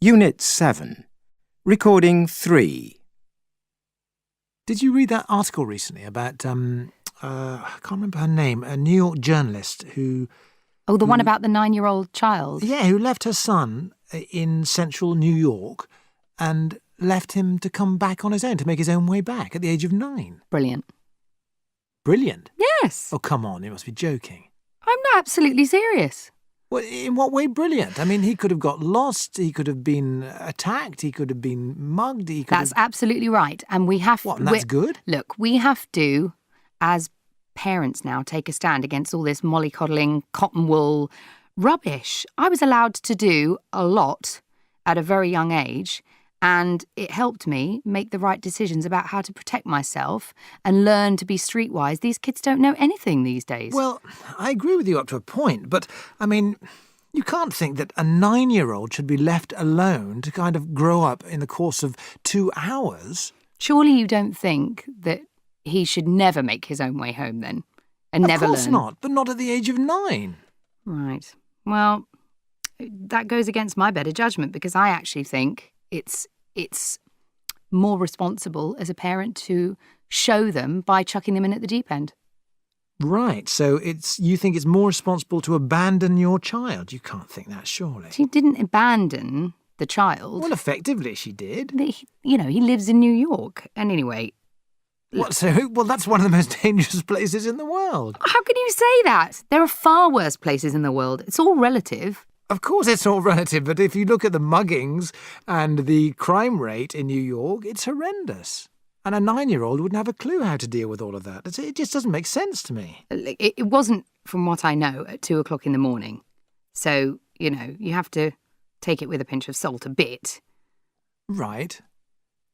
Unit 7. Recording 3. Did you read that article recently about, I can't remember her name, a New York journalist who... Oh, the one about the 9-year-old child? Yeah, who left her son in central New York and left him to come back on his own, to make his own way back at the age of 9. Brilliant. Brilliant? Yes. Oh, come on, you must be joking. I'm absolutely serious. Well, in what way brilliant? I mean, he could have got lost, he could have been attacked, he could have been mugged, he could That's absolutely right. And we have... What, and that's good? Look, we have to, as parents now, take a stand against all this mollycoddling, cotton wool rubbish. I was allowed to do a lot at a very young age, and it helped me make the right decisions about how to protect myself and learn to be streetwise. These kids don't know anything these days. Well, I agree with you up to a point, but, I mean, you can't think that a 9-year-old should be left alone to kind of grow up in the course of 2 hours. Surely you don't think that he should never make his own way home then? And never learn? Of course not, but not at the age of 9. Right. Well, that goes against my better judgment, because I actually think it's more responsible as a parent to show them by chucking them in at the deep end. Right, so you think it's more responsible to abandon your child? You can't think that, surely. She didn't abandon the child. Well, effectively she did. He lives in New York. And anyway... What, so? Well, that's one of the most dangerous places in the world. How can you say that? There are far worse places in the world. It's all relative. Of course it's all relative, but if you look at the muggings and the crime rate in New York, it's horrendous. And a 9-year-old wouldn't have a clue how to deal with all of that. It just doesn't make sense to me. It wasn't, from what I know, at 2 o'clock in the morning. So, you have to take it with a pinch of salt a bit. Right.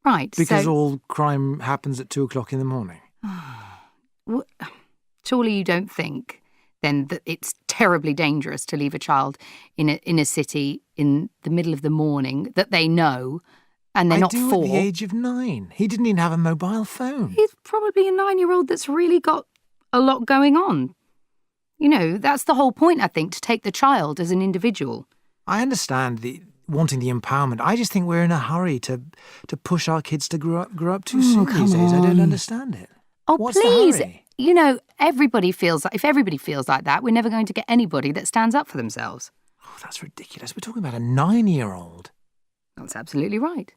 Right. Because all crime happens at 2 o'clock in the morning. Surely you don't think then that it's terribly dangerous to leave a child in a city in the middle of the morning that they know, and they're not 4. At the age of 9. He didn't even have a mobile phone. He's probably a 9-year-old that's really got a lot going on. That's the whole point, I think, to take the child as an individual. I understand wanting the empowerment. I just think we're in a hurry to push our kids to grow up too soon these days. I don't understand it. Oh, What's please. The hurry? Everybody feels like, if everybody feels like that, we're never going to get anybody that stands up for themselves. Oh, that's ridiculous. We're talking about a 9-year-old. That's absolutely right.